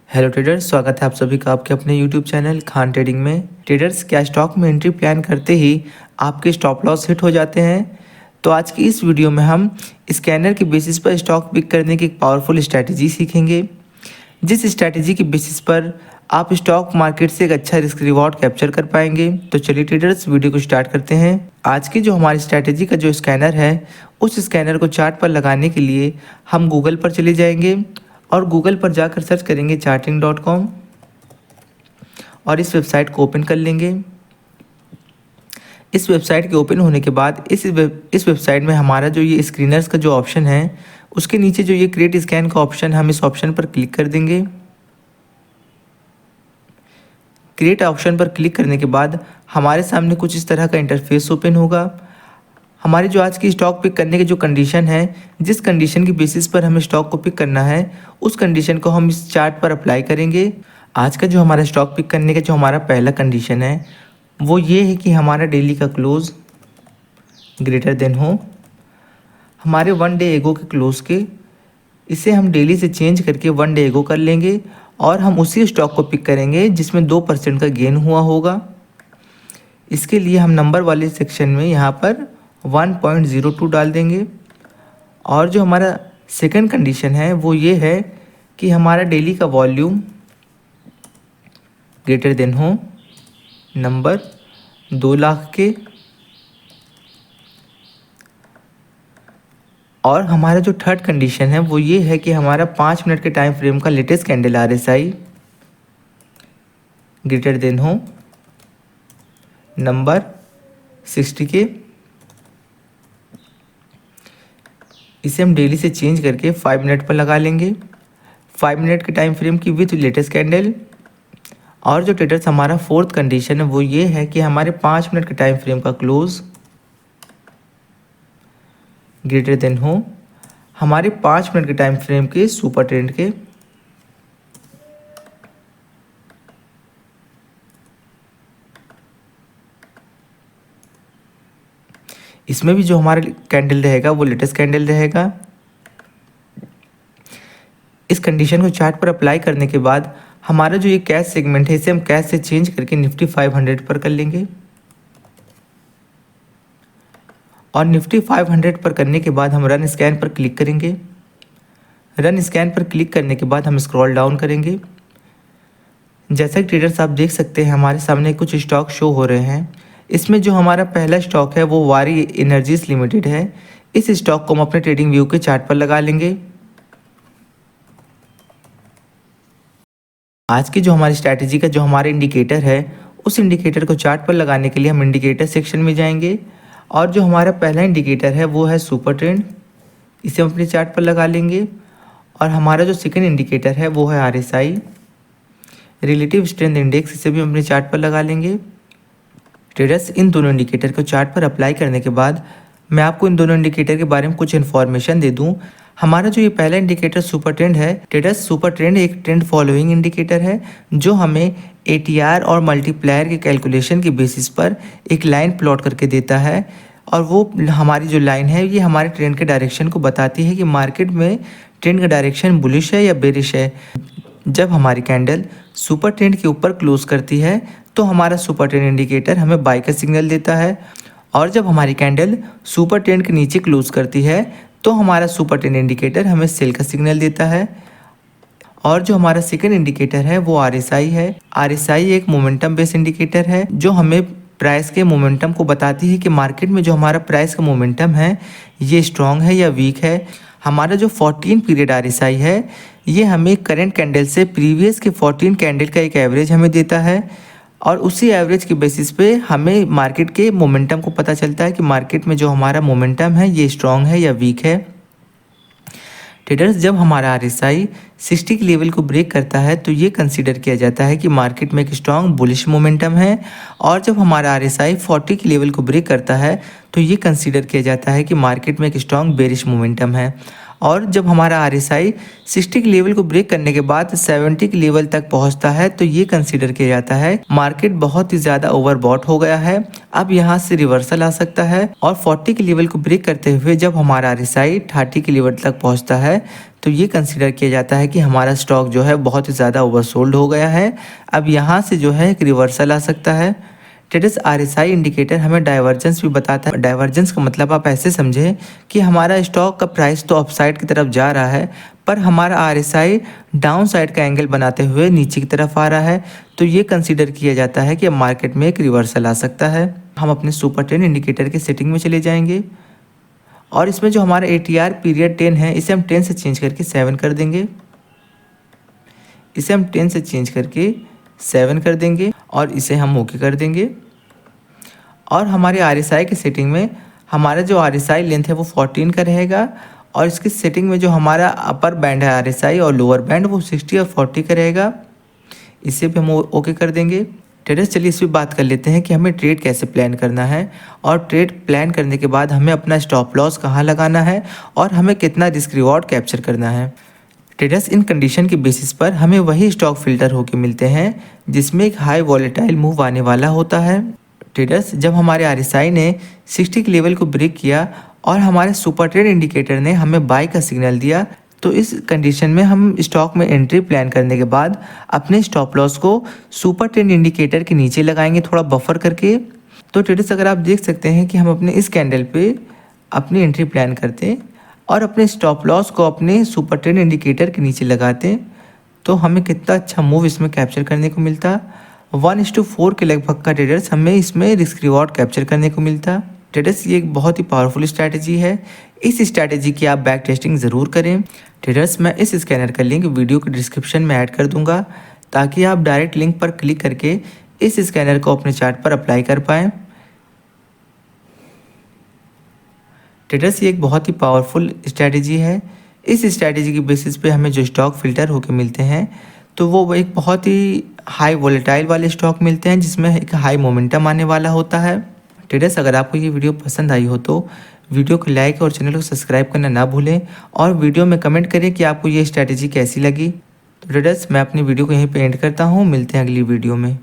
Hello traders, स्वागत है आप सभी का आपके अपने यूट्यूब चैनल खान ट्रेडिंग में। ट्रेडर्स, क्या स्टॉक में एंट्री प्लान करते ही आपके स्टॉप लॉस हिट हो जाते हैं? तो आज की इस वीडियो में हम स्कैनर के बेसिस पर स्टॉक पिक करने की एक पावरफुल स्ट्रैटेजी सीखेंगे, जिस स्ट्रैटेजी के बेसिस पर आप स्टॉक मार्केट से एक अच्छा रिस्क रिवॉर्ड कैप्चर कर पाएंगे। तो चलिए ट्रेडर्स, वीडियो को स्टार्ट करते हैं। आज की जो हमारी स्ट्रैटेजी का जो स्कैनर है, उस स्कैनर को चार्ट पर लगाने के लिए हम गूगल पर चले जाएंगे और गूगल पर जाकर सर्च करेंगे charting.com और इस वेबसाइट को ओपन कर लेंगे। इस वेबसाइट के ओपन होने के बाद इस वेबसाइट में हमारा जो ये स्क्रीनर्स का जो ऑप्शन है, उसके नीचे जो ये क्रिएट स्कैन का ऑप्शन, हम इस ऑप्शन पर क्लिक कर देंगे। क्रिएट ऑप्शन पर क्लिक करने के बाद हमारे सामने कुछ इस तरह का इंटरफेस ओपन होगा। हमारी जो आज की स्टॉक पिक करने की जो कंडीशन है, जिस कंडीशन की बेसिस पर हमें स्टॉक को पिक करना है, उस कंडीशन को हम इस चार्ट पर अप्लाई करेंगे। आज का जो हमारा स्टॉक पिक करने का जो हमारा पहला कंडीशन है, वो ये है कि हमारा डेली का क्लोज ग्रेटर देन हो हमारे 1 डे एगो के क्लोज के। इसे हम डेली से चेंज करके 1 डे एगो कर लेंगे और हम उसी स्टॉक को पिक करेंगे जिसमें 2% का गेन हुआ होगा। इसके लिए हम नंबर वाले सेक्शन में यहाँ पर 1.02 डाल देंगे। और जो हमारा सेकंड कंडीशन है, वो ये है कि हमारा डेली का वॉल्यूम ग्रेटर देन हो नंबर 2 लाख के। और हमारा जो थर्ड कंडीशन है, वो ये है कि हमारा 5 मिनट के टाइम फ्रेम का latest candle RSI greater than हो नंबर 60 के। इसे हम डेली से चेंज करके 5 मिनट पर लगा लेंगे, 5 मिनट के टाइम फ्रेम की विथ लेटेस्ट कैंडल। और जो ट्रेडर्स हमारा फोर्थ कंडीशन है, वो ये है कि हमारे 5 मिनट के टाइम फ्रेम का क्लोज ग्रेटर देन हो हमारे 5 मिनट के टाइम फ्रेम के सुपर ट्रेंड के। इसमें भी जो हमारा कैंडल रहेगा वो लेटेस्ट कैंडल रहेगा। इस कंडीशन को चार्ट पर अप्लाई करने के बाद हमारा जो ये कैश सेगमेंट है, इसे हम कैश से चेंज करके निफ्टी 500 पर कर लेंगे। और निफ्टी 500 पर करने के बाद हम रन स्कैन पर क्लिक करेंगे। रन स्कैन पर क्लिक करने के बाद हम स्क्रॉल डाउन करेंगे। जैसा कि ट्रेडर्स आप देख सकते हैं, हमारे सामने कुछ स्टॉक शो हो रहे हैं। इसमें जो हमारा पहला स्टॉक है, वो वारी एनर्जीज लिमिटेड है। इस स्टॉक को हम अपने ट्रेडिंग व्यू के चार्ट पर लगा लेंगे। आज की जो हमारी स्ट्रैटेजी का जो हमारा इंडिकेटर है, उस इंडिकेटर को चार्ट पर लगाने के लिए हम इंडिकेटर सेक्शन में जाएंगे। और जो हमारा पहला इंडिकेटर है, वो है सुपर ट्रेंड। इसे हम अपने चार्ट पर लगा लेंगे। और हमारा जो सेकंड इंडिकेटर है, वो है RSI रिलेटिव स्ट्रेंथ इंडेक्स। इसे भी हम अपने चार्ट पर लगा लेंगे। ट्रेडर्स, इन दोनों इंडिकेटर को चार्ट पर अप्लाई करने के बाद मैं आपको इन दोनों इंडिकेटर के बारे में कुछ इन्फॉर्मेशन दे दूं। हमारा जो ये पहला इंडिकेटर सुपर ट्रेंड है, ट्रेडर्स, सुपर ट्रेंड एक ट्रेंड फॉलोइंग इंडिकेटर है, जो हमें ATR और मल्टीप्लायर के कैलकुलेशन के बेसिस पर एक लाइन प्लॉट करके देता है। और वो हमारी जो लाइन है, ये हमारे ट्रेंड के डायरेक्शन को बताती है कि मार्केट में ट्रेंड का डायरेक्शन बुलिश है या बेरिश है। जब हमारी कैंडल सुपर ट्रेंड के ऊपर क्लोज करती है, तो हमारा सुपर ट्रेंड इंडिकेटर हमें बाय का सिग्नल देता है। और जब हमारी कैंडल सुपर ट्रेंड के नीचे क्लोज करती है, तो हमारा सुपर ट्रेंड इंडिकेटर हमें सेल का सिग्नल देता है। और जो हमारा सेकंड इंडिकेटर है, वो RSI है। RSI एक मोमेंटम बेस्ड इंडिकेटर है, जो हमें प्राइस के मोमेंटम को बताती है कि मार्केट में जो हमारा प्राइस का मोमेंटम है, ये स्ट्रॉन्ग है या वीक है। हमारा जो 14 पीरियड RSI है, ये हमें करंट कैंडल से प्रीवियस के 14 कैंडल का एक एवरेज हमें देता है। और उसी एवरेज के बेसिस पे हमें मार्केट के मोमेंटम को पता चलता है कि मार्केट में जो हमारा मोमेंटम है, ये स्ट्रॉन्ग है या वीक है। ट्रेडर्स, जब हमारा RSI 60 के लेवल को ब्रेक करता है, तो ये कंसीडर किया जाता है कि मार्केट में एक स्ट्रॉन्ग बुलिश मोमेंटम है। और जब हमारा RSI 40 के लेवल को ब्रेक करता है, तो ये कंसीडर किया जाता है कि मार्केट में एक स्ट्रॉन्ग बेरिश मोमेंटम है। और जब हमारा RSI 60 के लेवल को ब्रेक करने के बाद 70 के लेवल तक पहुंचता है तो ये कंसीडर किया जाता है मार्केट बहुत ही ज़्यादा ओवरबॉट हो गया है। अब यहाँ से रिवर्सल आ सकता है और 40 के लेवल को ब्रेक करते हुए जब हमारा RSI 30 के लेवल तक पहुँचता है तो ये कंसीडर किया जाता है कि हमारा स्टॉक जो है बहुत ही ज़्यादा ओवरसोल्ड हो गया है। अब यहाँ से जो है एक रिवर्सल आ सकता है। ट्रेडर्स RSI इंडिकेटर हमें डाइवर्जेंस भी बताता है। डाइवर्जेंस का मतलब आप ऐसे समझें कि हमारा स्टॉक का प्राइस तो अपसाइड की तरफ जा रहा है पर हमारा RSI डाउन साइड का एंगल बनाते हुए नीचे की तरफ आ रहा है, तो ये कंसीडर किया जाता है कि अब मार्केट में एक रिवर्सल आ सकता है। हम अपने सुपर ट्रेंड इंडिकेटर की सेटिंग में चले जाएंगे और इसमें जो हमारा ATR पीरियड 10 है इसे हम 10 से चेंज करके 7 कर देंगे। इसे हम 10 से चेंज करके 7 कर देंगे और इसे हम ओके कर देंगे। और हमारे RSI की सेटिंग में हमारा जो RSI लेंथ है वो 14 का रहेगा और इसकी सेटिंग में जो हमारा अपर बैंड है RSI और लोअर बैंड वो 60 और 40 का रहेगा। इसे भी हम ओके कर देंगे। ट्रेडर्स चलिए इस पर बात कर लेते हैं कि हमें ट्रेड कैसे प्लान करना है और ट्रेड प्लान करने के बाद हमें अपना स्टॉप लॉस कहाँ लगाना है और हमें कितना रिस्क रिवॉर्ड कैप्चर करना है। ट्रेडर्स इन कंडीशन के बेसिस पर हमें वही स्टॉक फिल्टर होके मिलते हैं जिसमें एक हाई वॉलेटाइल मूव आने वाला होता है। ट्रेडर्स जब हमारे RSI ने 60 के लेवल को ब्रेक किया और हमारे सुपर ट्रेड इंडिकेटर ने हमें बाय का सिग्नल दिया तो इस कंडीशन में हम स्टॉक में एंट्री प्लान करने के बाद अपने स्टॉप लॉस को सुपर ट्रेंड इंडिकेटर के नीचे लगाएंगे थोड़ा बफर करके। तो ट्रेडर्स अगर आप देख सकते हैं कि हम अपने इस कैंडल पे अपनी एंट्री प्लान करते हैं और अपने स्टॉप लॉस को अपने सुपर ट्रेंड इंडिकेटर के नीचे लगाते हैं तो हमें कितना अच्छा मूव इसमें कैप्चर करने को मिलता। 1:4 के लगभग का ट्रेडर्स हमें इसमें रिस्क रिवॉर्ड कैप्चर करने को मिलता। ट्रेडर्स ये एक बहुत ही पावरफुल स्ट्रैटेजी है। इस स्ट्रैटेजी की आप बैक टेस्टिंग ज़रूर करें। ट्रेडर्स मैं इस स्कैनर का लिंक वीडियो के डिस्क्रिप्शन में ऐड कर दूंगा ताकि आप डायरेक्ट लिंक पर क्लिक करके इस स्कैनर को अपने चार्ट पर अप्लाई कर पाएँ। ट्रेडर्स ये एक बहुत ही पावरफुल स्ट्रैटेजी है। इस स्ट्रैटेजी की बेसिस पे हमें जो स्टॉक फिल्टर होकर मिलते हैं तो वो एक बहुत ही हाई वॉलेटाइल वाले स्टॉक मिलते हैं जिसमें एक हाई मोमेंटम आने वाला होता है। ट्रेडर्स अगर आपको ये वीडियो पसंद आई हो तो वीडियो को लाइक और चैनल को सब्सक्राइब करना ना भूलें और वीडियो में कमेंट करें कि आपको ये स्ट्रैटेजी कैसी लगी। तो ट्रेडर्स मैं अपनी वीडियो को यहीं पे एंड करता हूँ। मिलते हैं अगली वीडियो में।